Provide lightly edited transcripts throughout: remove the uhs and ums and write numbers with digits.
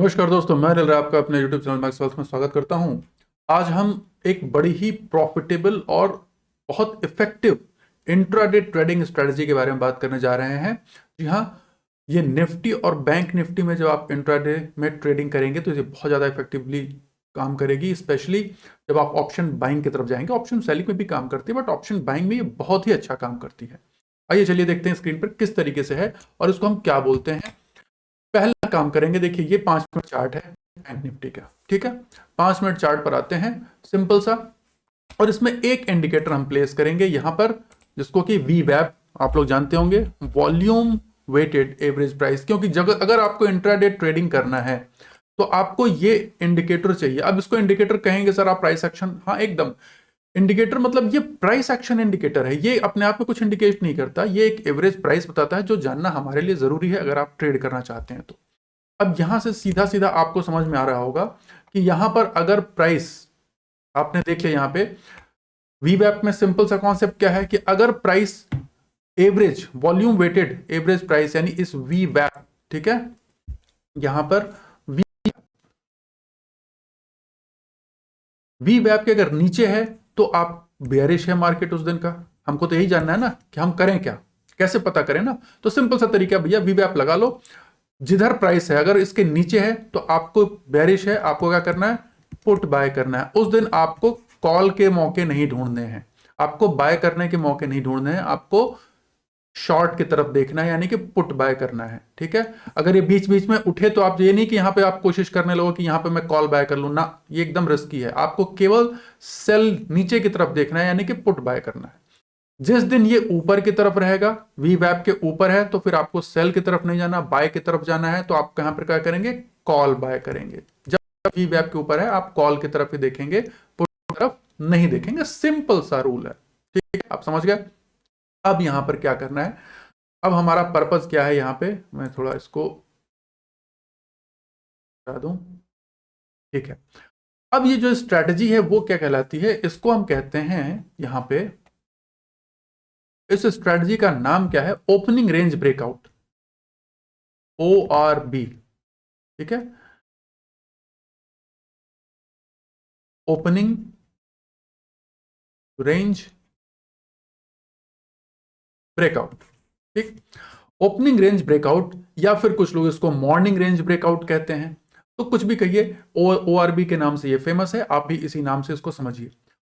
नमस्कार दोस्तों, मैं अनिल राय आपका अपने YouTube चैनल मैक्स वेल्थ में स्वागत करता हूं। आज हम एक बड़ी ही प्रॉफिटेबल और बहुत इफेक्टिव इंट्राडे ट्रेडिंग स्ट्रेटजी के बारे में बात करने जा रहे हैं। जी हाँ, ये निफ्टी और बैंक निफ्टी में जब आप इंट्राडे में ट्रेडिंग करेंगे तो ये बहुत ज़्यादा इफेक्टिवली काम करेगी, स्पेशली जब आप ऑप्शन बाइंग की तरफ जाएंगे। ऑप्शन सेलिंग में भी काम करती है, बट ऑप्शन बाइंग में ये बहुत ही अच्छा काम करती है। आइए चलिए देखते हैं स्क्रीन पर किस तरीके से है और इसको हम क्या बोलते हैं। पहला काम करेंगे, देखिए ये 5 मिनट चार्ट है बैंक निफ्टी का, ठीक है। 5 मिनट चार्ट पर आते हैं, सिंपल सा, और इसमें एक इंडिकेटर हम प्लेस करेंगे यहां पर, जिसको कि वी वैप आप लोग जानते होंगे, वॉल्यूम वेटेड एवरेज प्राइस। क्योंकि अगर आपको इंट्राडे ट्रेडिंग करना है तो आपको ये इंडिकेटर चाहिए। अब इसको इंडिकेटर कहेंगे सर आप प्राइस एक्शन, हाँ एकदम। इंडिकेटर मतलब ये प्राइस एक्शन इंडिकेटर है, ये अपने आप में कुछ इंडिकेट नहीं करता, ये एक एवरेज प्राइस बताता है जो जानना हमारे लिए जरूरी है अगर आप ट्रेड करना चाहते हैं तो। अब यहां से सीधा सीधा आपको समझ में आ रहा होगा कि यहां पर अगर प्राइस आपने देख लिया, यहां पे वीवैप में सिंपल सा कॉन्सेप्ट क्या है कि अगर price average volume weighted average price यानी इस वीवैप, ठीक है, यहां पर वीवैप के अगर नीचे है तो आप बेयरिश है मार्केट उस दिन का। हमको तो यही जानना है ना कि हम करें क्या, कैसे पता करें ना। तो सिंपल सा तरीका भैया, वीवैप लगा लो, जिधर प्राइस है अगर इसके नीचे है तो आपको बेयरिश है, आपको क्या करना है, पुट बाय करना है। उस दिन आपको कॉल के मौके नहीं ढूंढने हैं, आपको बाय करने के मौके नहीं ढूंढने हैं, आपको शॉर्ट की तरफ देखना है, यानी कि पुट बाय करना है, ठीक है। अगर ये बीच बीच में उठे तो आप ये नहीं कि यहां पे आप कोशिश करने लगो कि यहां पे मैं कॉल बाय कर लूं ना, ये एकदम रिस्की है। आपको केवल सेल नीचे की तरफ देखना है, यानी कि पुट बाय करना है। जिस दिन ये ऊपर की तरफ रहेगा, वी वैप के ऊपर है, तो फिर आपको सेल की तरफ नहीं जाना, बाय की तरफ जाना है। तो आप कहां पर क्या करेंगे, कॉल बाय करेंगे। जब वी वैप के ऊपर है आप कॉल की तरफ ही देखेंगे, पुट की तरफ नहीं देखेंगे। सिंपल सा रूल है, ठीक है, आप समझ गए। अब यहां पर क्या करना है, अब हमारा पर्पस क्या है, यहां पे मैं थोड़ा इसको बता दूं, ठीक है। अब ये जो स्ट्रेटजी है वो क्या कहलाती है, इसको हम कहते हैं यहां पे, इस स्ट्रेटजी का नाम क्या है, ओपनिंग रेंज ब्रेकआउट, ORB, ठीक है, ओपनिंग रेंज ब्रेकआउट, ठीक। ओपनिंग रेंज ब्रेकआउट या फिर कुछ लोग इसको मॉर्निंग रेंज ब्रेकआउट कहते हैं, तो कुछ भी कहिए, ORB के नाम से ये फेमस है, आप भी इसी नाम से इसको समझिए।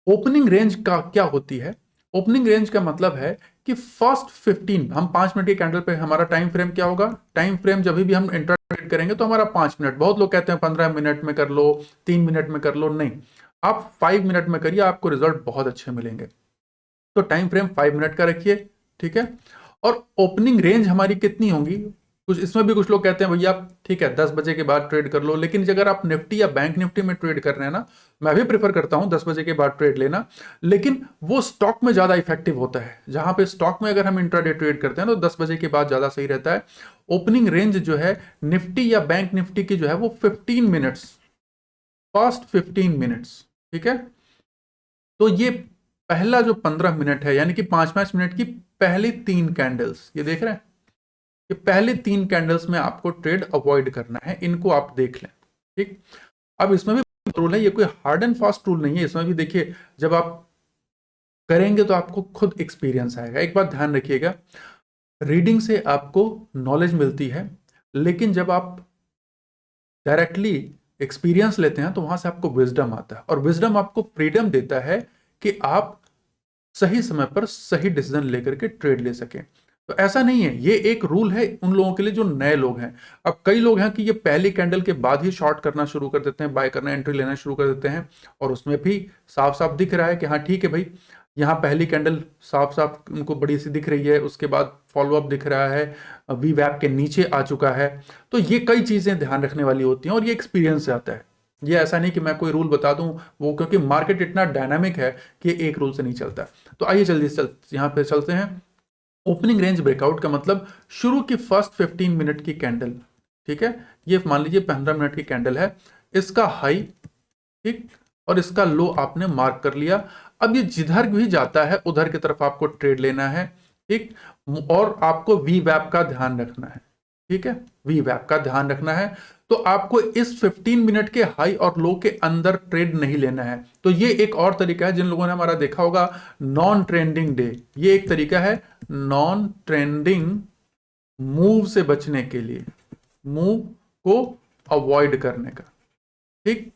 ओपनिंग रेंज का क्या होती है, ओपनिंग रेंज का मतलब है कि फर्स्ट 15, हम 5 मिनट के कैंडल पे हमारा टाइम फ्रेम क्या होगा, टाइम फ्रेम जब भी हम इंटरप्रेट करेंगे तो हमारा 5 मिनट, बहुत लोग कहते हैं 15 मिनट में कर लो, 3 मिनट में कर लो, नहीं, आप 5 मिनट में करिए, आपको रिजल्ट बहुत अच्छे मिलेंगे। तो टाइम फ्रेम 5 मिनट का रखिए, ठीक है। और ओपनिंग रेंज हमारी कितनी होगी, कुछ इसमें भी कुछ लोग कहते हैं भैया ठीक है 10 बजे के बाद ट्रेड कर लो, लेकिन अगर आप निफ्टी या बैंक निफ्टी में ट्रेड कर रहे हैं ना, मैं भी प्रेफर करता हूं 10 बजे के बाद ट्रेड लेना, लेकिन वो स्टॉक में ज्यादा इफेक्टिव होता है। जहां पे स्टॉक में अगर हम इंट्राडे ट्रेड करते हैं तो 10 बजे के बाद ज्यादा सही रहता है। ओपनिंग रेंज जो है निफ्टी या बैंक निफ्टी की जो है वो 15 मिनट्स, फर्स्ट 15 मिनट्स, ठीक है। तो ये पहला जो 15 मिनट है, यानी कि 5-5 मिनट की पहली 3 कैंडल्स, ये देख रहे हैं, ये पहले 3 कैंडल्स में आपको ट्रेड अवॉइड करना है, इनको आप देख लें, ठीक। अब इसमें भी रूल है, ये कोई हार्ड एंड फास्ट रूल नहीं है, इसमें भी देखिए जब आप करेंगे तो आपको खुद एक्सपीरियंस आएगा। एक बात ध्यान रखिएगा, रीडिंग से आपको नॉलेज मिलती है, लेकिन जब आप डायरेक्टली एक्सपीरियंस लेते हैं तो वहां से आपको विजडम आता है, और विजडम आपको फ्रीडम देता है कि आप सही समय पर सही डिसीजन लेकर के ट्रेड ले सकें। तो ऐसा नहीं है, ये एक रूल है उन लोगों के लिए जो नए लोग हैं। अब कई लोग हैं कि ये पहली कैंडल के बाद ही शॉर्ट करना शुरू कर देते हैं, बाय करना, एंट्री लेना शुरू कर देते हैं, और उसमें भी साफ साफ दिख रहा है कि हाँ ठीक है भाई, यहाँ पहली कैंडल साफ साफ उनको बड़ी सी दिख रही है, उसके बाद फॉलोअप दिख रहा है, वी वैप के नीचे आ चुका है। तो ये कई चीजें ध्यान रखने वाली होती हैं, और ये एक्सपीरियंस से आता है। ये ऐसा नहीं कि मैं कोई रूल बता दूं वो, क्योंकि मार्केट इतना डायनामिक है कि एक रूल से नहीं चलता। तो आइए जल्दी से यहां पे चलते हैं। ओपनिंग रेंज ब्रेकआउट का मतलब शुरू की फर्स्ट 15 मिनट की कैंडल, ठीक है, ये मान लीजिए 15 मिनट की कैंडल है, इसका हाई, ठीक, और इसका लो आपने मार्क कर लिया। अब ये जिधर भी जाता है उधर की तरफ आपको ट्रेड लेना है, ठीक, और आपको वी वैप का ध्यान रखना है, ठीक है, वीवैप का ध्यान रखना है। तो आपको इस 15 मिनट के हाई और लो के अंदर ट्रेड नहीं लेना है। तो ये एक और तरीका है, जिन लोगों ने हमारा देखा होगा नॉन ट्रेंडिंग डे, ये एक तरीका है नॉन ट्रेंडिंग मूव से बचने के लिए, मूव को अवॉइड करने का। ठीक,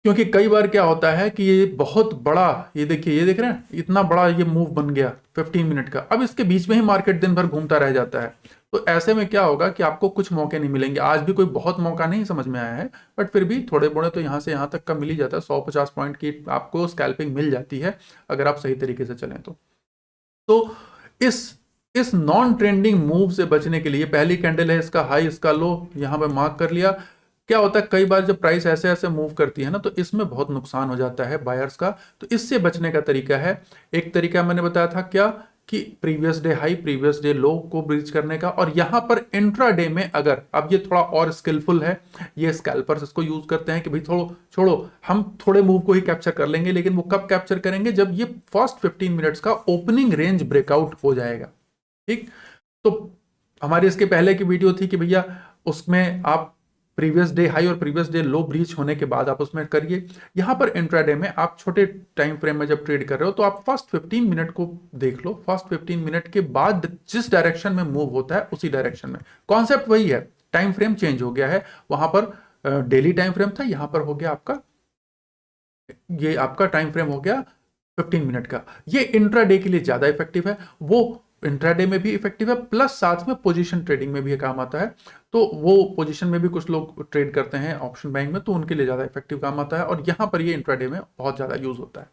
क्योंकि कई बार क्या होता है कि ये बहुत बड़ा, ये देखिए, ये देख रहे हैं इतना बड़ा ये मूव बन गया 15 मिनट का, अब इसके बीच में ही मार्केट दिन भर घूमता रह जाता है। तो ऐसे में क्या होगा कि आपको कुछ मौके नहीं मिलेंगे। आज भी कोई बहुत मौका नहीं समझ में आया है, बट फिर भी थोड़े बड़े तो यहाँ से यहाँ तक का मिल ही जाता है। 150 पॉइंट की आपको स्कैल्पिंग मिल जाती है अगर आप सही तरीके से चलें तो इस नॉन ट्रेंडिंग मूव से बचने के लिए पहली कैंडल है, इसका हाई इसका लो यहां पे मार्क कर लिया। क्या होता है कई बार जब प्राइस ऐसे ऐसे मूव करती है ना, तो इसमें बहुत नुकसान हो जाता है बायर्स का। तो इससे बचने का तरीका है, एक तरीका मैंने बताया था क्या, कि previous day high previous day लो को ब्रीच करने का। और यहां पर इंट्रा डे में अगर, अब ये थोड़ा और स्किलफुल है, ये स्कैल्पर्स इसको यूज करते हैं कि भाई छोड़ो हम थोड़े मूव को ही कैप्चर कर लेंगे, लेकिन वो कब कैप्चर करेंगे, जब ये फर्स्ट 15 मिनट्स का ओपनिंग रेंज ब्रेकआउट हो जाएगा। ठीक, तो हमारी इसके पहले की वीडियो थी कि भैया उसमें आप प्रीवियस डे हाई और प्रीवियस डे लो ब्रीच होने के बाद आप उसमें करिए। यहां पर इंट्राडे में आप छोटे टाइम फ्रेम में जब ट्रेड कर रहे हो तो आप फर्स्ट 15 मिनट को देख लो। फर्स्ट 15 मिनट के बाद जिस डायरेक्शन में मूव होता है उसी डायरेक्शन में, कॉन्सेप्ट वही है, टाइम फ्रेम चेंज हो गया है। वहां पर डेली टाइम फ्रेम था, यहां पर हो गया आपका, ये आपका टाइम फ्रेम हो गया 15 मिनट का। ये इंट्राडे के लिए ज्यादा इफेक्टिव है, वो इंट्राडे में भी इफेक्टिव है, प्लस साथ में पोजीशन ट्रेडिंग में भी काम आता है। तो वो पोजीशन में भी कुछ लोग ट्रेड करते हैं ऑप्शन बैंक में, तो उनके लिए ज्यादा इफेक्टिव काम आता है, और यहां पर ये इंट्राडे में बहुत ज्यादा यूज होता है।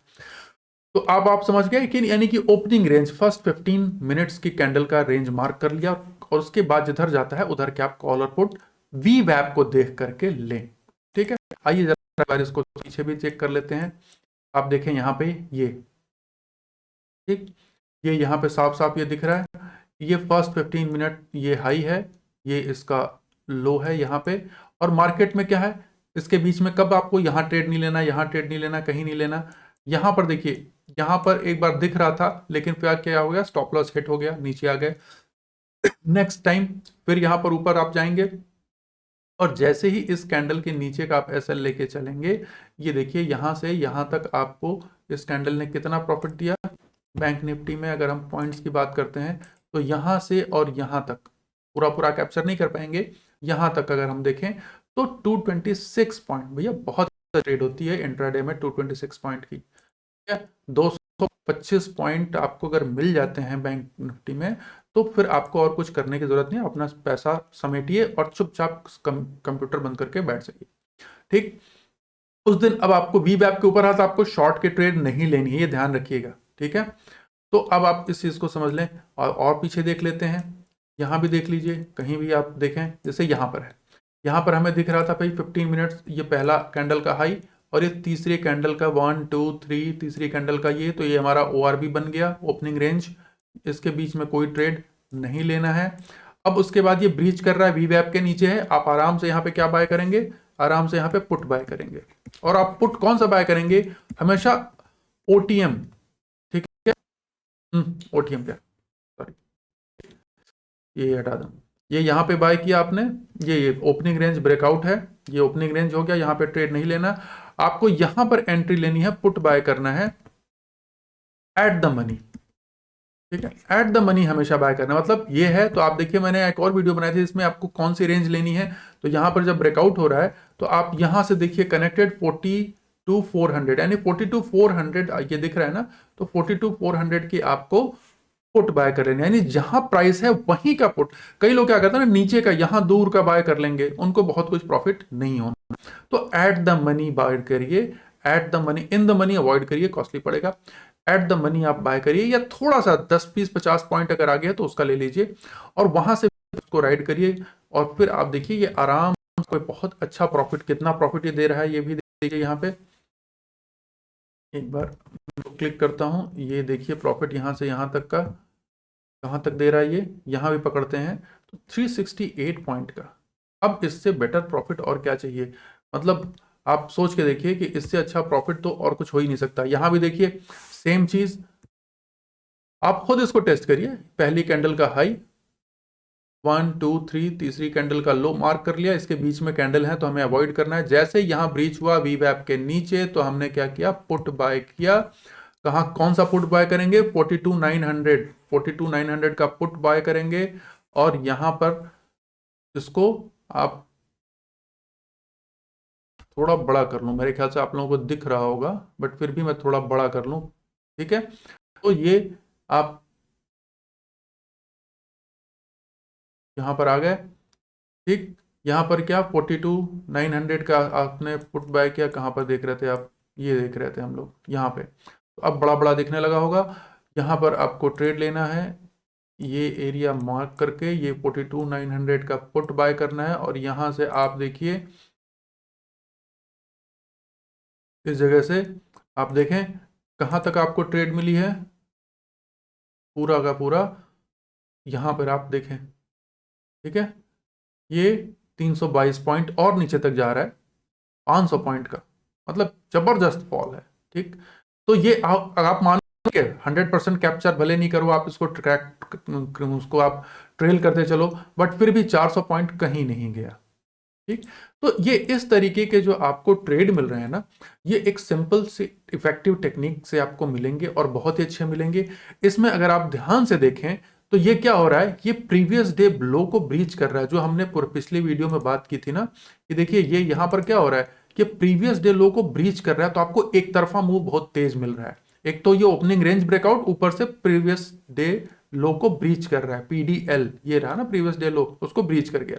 तो अब आप समझ गए कि यानी कि ओपनिंग रेंज फर्स्ट 15 मिनट्स की कैंडल का रेंज मार्क कर लिया, और उसके बाद जिधर जाता है उधर के आप कॉल और पुट वी वैप को देख करके लें। ठीक है, आइए जरा इसको पीछे भी चेक कर लेते हैं। आप देखें यहाँ पे ये, ठीक, ये यहाँ पे साफ साफ ये दिख रहा है, ये फर्स्ट 15 मिनट ये हाई है, ये इसका लो है यहाँ पे। और मार्केट में क्या है, इसके बीच में कब आपको यहाँ ट्रेड नहीं लेना, यहाँ ट्रेड नहीं लेना, कहीं नहीं लेना। यहाँ पर देखिए, यहाँ पर एक बार दिख रहा था, लेकिन फिर क्या हो गया, स्टॉप लॉस हिट हो गया, नीचे आ गए। नेक्स्ट टाइम फिर यहाँ पर ऊपर आप जाएंगे, और जैसे ही इस कैंडल के नीचे का आप एसएल लेके चलेंगे, ये देखिए यहां से यहां तक आपको इस कैंडल ने कितना प्रॉफिट दिया। बैंक निफ्टी में अगर हम पॉइंट्स की बात करते हैं तो यहां से और यहां तक पूरा कैप्चर नहीं कर पाएंगे, यहां तक अगर हम देखें तो 226 पॉइंट, भैया बहुत ट्रेड होती है इंट्राडे में 226 पॉइंट की। 225 पॉइंट आपको अगर मिल जाते हैं बैंक निफ्टी में, तो फिर आपको और कुछ करने की जरूरत नहीं, अपना पैसा समेटिए और चुपचाप कंप्यूटर बंद करके बैठ जाइए। ठीक, उस दिन अब आपको वी वैप के ऊपर हाथ, आपको शॉर्ट के ट्रेड नहीं लेनी है, ये ध्यान रखिएगा। ठीक है, तो अब आप इस चीज को समझ लें, और पीछे देख लेते हैं। यहां भी देख लीजिए, कहीं भी आप देखें, जैसे यहां पर है, यहां पर हमें दिख रहा था भाई 15 मिनट्स, ये पहला कैंडल का हाई, और ये तीसरी कैंडल का 1 2 3, तीसरी कैंडल का ये, तो ये हमारा ORB बन गया, ओपनिंग रेंज। इसके बीच में कोई ट्रेड नहीं लेना है। अब उसके बाद ये ब्रीच कर रहा है, वी वैप के नीचे है, आप आराम से यहाँ पे क्या बाय करेंगे, आराम से यहाँ पे पुट बाय करेंगे। और आप पुट कौन सा बाय करेंगे, हमेशा OTM। ठीक है, OTM क्या, सॉरी, ये हटा दूं, ये यहाँ पे बाय किया आपने, ये ओपनिंग रेंज ब्रेकआउट है, ये ओपनिंग रेंज हो गया, यहाँ पे ट्रेड नहीं लेना आपको, यहाँ पर एंट्री लेनी है, पुट बाय करना है एट द मनी। ठीक है, एट द मनी हमेशा बाय करना, मतलब ये है। तो आप देखिए, मैंने एक और वीडियो बनाई थी इसमें आपको कौन सी रेंज लेनी है। तो यहां पर जब ब्रेकआउट हो रहा है तो आप यहां से देखिए कनेक्टेड 42,400, यानी 42,400 ये दिख रहा है ना, तो 42,400 की आपको पुट बाय कर लेना, यानी जहां प्राइस है वहीं का पुट। कई लोग क्या करते हैं ना, नीचे का यहां दूर का बाय कर लेंगे, उनको बहुत कुछ प्रॉफिट नहीं होना। तो एट द मनी बाय करिए, at the money, in the money avoid करिए, कॉस्टली पड़ेगा। एट द मनी आप बाय करिए, या थोड़ा सा 10 20 50 पॉइंट अगर आ गया तो उसका ले लीजिए, और वहां से उसको राइड करिए। और फिर आप देखिए ये आराम से बहुत अच्छा प्रॉफिट, कितना प्रॉफिट ये दे रहा है ये भी देखिए। यहाँ पे एक बार क्लिक करता हूं, ये देखिए प्रॉफिट यहां से यहां तक का कहां तक दे रहा है, ये यहां भी पकड़ते हैं तो 368 पॉइंट का। अब इससे बेटर प्रॉफिट और क्या चाहिए, मतलब आप सोच के देखिए कि इससे अच्छा प्रॉफिट तो और कुछ हो ही नहीं सकता। यहां भी देखिए सेम चीज, आप खुद इसको टेस्ट करिए, पहली कैंडल का हाई 1 2 3 तीसरी कैंडल का लो मार्क कर लिया, इसके बीच में कैंडल है तो हमें अवॉइड करना है। जैसे यहाँ ब्रीच हुआ वीवैप के नीचे तो हमने क्या किया, पुट बाय किया। कहाँ, कौन सा पुट बाय करेंगे, 42,900 का पुट बाय करेंगे। और यहां पर इसको आप थोड़ा बड़ा कर लूं, मेरे ख्याल से आप लोगों को दिख रहा होगा, बट फिर भी मैं थोड़ा बड़ा कर लूं, ठीक है। तो ये आप यहां पर आ गए, ठीक। यहां पर क्या 42,900 का आपने पुट बाय किया, कहां पर देख रहे थे आप, ये देख रहे थे हम लोग यहाँ पे, तो अब बड़ा बड़ा दिखने लगा होगा। यहाँ पर आपको ट्रेड लेना है, ये एरिया मार्क करके ये 42,900 का पुट बाय करना है। और यहां से आप देखिए इस जगह से आप देखें कहां तक आपको ट्रेड मिली है, पूरा का पूरा यहां पर आप देखें, ठीक है। ये 322 पॉइंट और नीचे तक जा रहा है, 500 पॉइंट का, मतलब जबरदस्त फॉल है, ठीक। तो ये आप मान के 100% कैप्चर भले नहीं करो, आप इसको ट्रैक उसको आप ट्रेल करते चलो, बट फिर भी 400 पॉइंट कहीं नहीं गया, ठीक। तो ये इस तरीके के जो आपको ट्रेड मिल रहे हैं ना, ये एक सिंपल से इफेक्टिव टेक्निक से आपको मिलेंगे और बहुत ही अच्छे मिलेंगे। इसमें अगर आप ध्यान से देखें तो ये क्या हो रहा है, ये प्रीवियस डे लो को ब्रीच कर रहा है, जो हमने पिछली वीडियो में बात की थी ना, कि देखिए ये यहां पर क्या हो रहा है कि प्रीवियस डे लो को ब्रीच कर रहा है, तो आपको एक तरफा मूव बहुत तेज मिल रहा है। एक तो ये ओपनिंग रेंज ब्रेकआउट, ऊपर से प्रीवियस डे लो को ब्रीच कर रहा है, पीडीएल ये रहा ना प्रीवियस डे लो, उसको ब्रीच कर गया,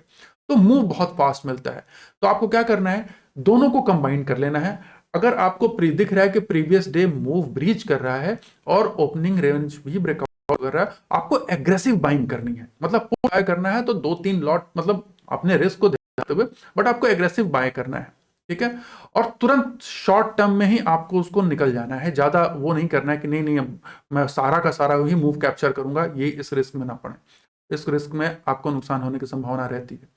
तो मूव बहुत फास्ट मिलता है। तो आपको क्या करना है, दोनों को कंबाइन कर लेना है। अगर आपको दिख रहा है कि प्रीवियस डे मूव ब्रीच कर रहा है और ओपनिंग रेंज भी ब्रेकआउट कर रहा है, आपको एग्रेसिव बाइंग करनी है, मतलब बाय करना है तो 2-3 लॉट, मतलब अपने रिस्क को देखते हुए, बट आपको एग्रेसिव बाय करना है, ठीक है। और तुरंत शॉर्ट टर्म में ही आपको उसको निकल जाना है, ज्यादा वो नहीं करना है कि नहीं नहीं अब मैं सारा का सारा ही मूव कैप्चर करूंगा, ये इस रिस्क में ना पड़े, इस रिस्क में आपको नुकसान होने की संभावना रहती है,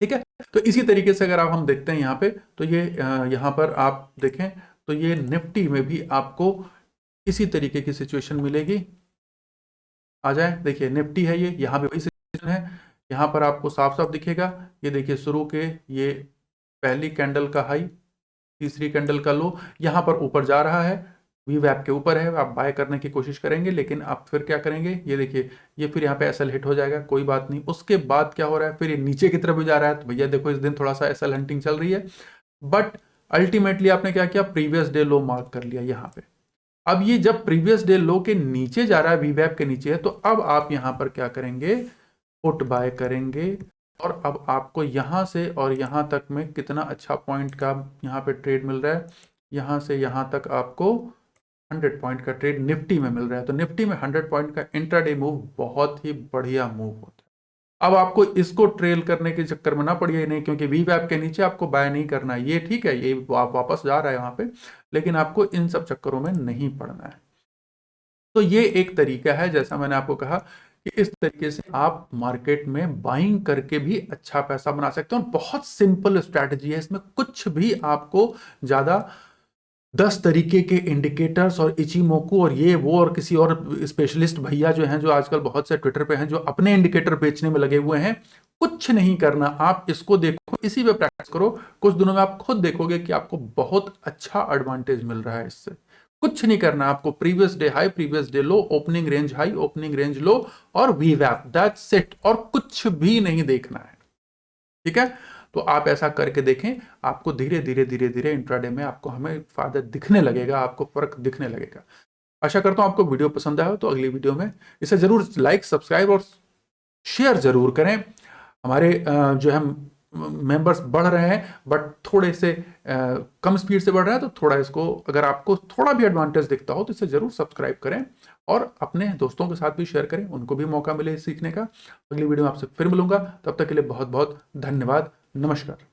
ठीक है। तो इसी तरीके से अगर आप हम देखते हैं यहाँ पे, तो ये यहाँ पर आप देखें तो ये निफ्टी में भी आपको इसी तरीके की सिचुएशन मिलेगी। आ जाए, देखिए निफ्टी है ये, यहाँ भी वही सिचुएशन है, यहाँ पर आपको साफ साफ दिखेगा, ये देखिए शुरू के ये पहली कैंडल का हाई, तीसरी कैंडल का लो, यहाँ पर ऊपर जा रहा है, वीवैप के ऊपर है, आप बाय करने की कोशिश करेंगे, लेकिन आप फिर क्या करेंगे, ये देखिए ये फिर यहाँ पे एसएल हिट हो जाएगा, कोई बात नहीं। उसके बाद क्या हो रहा है, फिर ये नीचे की तरफ भी जा रहा है, तो भैया देखो इस दिन थोड़ा सा एसएल हंटिंग चल रही है, बट अल्टीमेटली आपने क्या किया, प्रीवियस डे लो मार्क कर लिया यहाँ पे। अब ये जब प्रीवियस डे लो के नीचे जा रहा है, वीवैप के नीचे है, तो अब आप यहाँ पर क्या करेंगे, पुट बाय करेंगे। और अब आपको यहाँ से और यहाँ तक में कितना अच्छा पॉइंट का यहाँ पे ट्रेड मिल रहा है, यहाँ से यहाँ तक आपको 100 पॉइंट का ट्रेड निफ्टी में मिल रहा है। तो निफ्टी में 100 पॉइंट का इंट्राडे मूव बहुत ही बढ़िया मूव होता है। अब आपको इसको ट्रेल करने के चक्कर में ना पड़िए, नहीं, क्योंकि वीवैप के नीचे आपको बाय नहीं करना है, ये ठीक है, ये आप वापस जा रहा है वहां पे, लेकिन आपको इन सब चक्करों में नहीं पड़ना है। तो ये एक तरीका है, जैसा मैंने आपको कहा कि इस तरीके से आप मार्केट में बाइंग करके भी अच्छा पैसा बना सकते हैं, और बहुत सिंपल स्ट्रैटेजी है, इसमें कुछ भी आपको ज्यादा 10 तरीके के इंडिकेटर्स और इचिमोकू और ये वो और किसी और स्पेशलिस्ट भैया जो हैं, जो आजकल बहुत से ट्विटर पे हैं, जो अपने इंडिकेटर बेचने में लगे हुए हैं, कुछ नहीं करना। आप इसको देखो, इसी पे प्रैक्टिस करो, कुछ दिनों में आप खुद देखोगे कि आपको बहुत अच्छा एडवांटेज मिल रहा है इससे। कुछ नहीं करना आपको, previous day high, previous day low, opening range high, opening range low, और वीवैप, दैट्स इट, और कुछ भी नहीं देखना है, ठीक है। तो आप ऐसा करके देखें, आपको धीरे धीरे धीरे धीरे इंट्राडे में आपको हमें फायदा दिखने लगेगा, आपको फर्क दिखने लगेगा। आशा करता हूं आपको वीडियो पसंद आया हो, तो अगली वीडियो में इसे जरूर लाइक, सब्सक्राइब और शेयर जरूर करें। हमारे जो हम मेंबर्स बढ़ रहे हैं, बट थोड़े से कम स्पीड से बढ़ रहे हैं, तो थोड़ा इसको, अगर आपको थोड़ा भी एडवांटेज दिखता हो तो इसे जरूर सब्सक्राइब करें और अपने दोस्तों के साथ भी शेयर करें, उनको भी मौका मिले सीखने का। अगली वीडियो में आपसे फिर मिलूंगा, तब तक के लिए बहुत बहुत धन्यवाद, नमस्कार।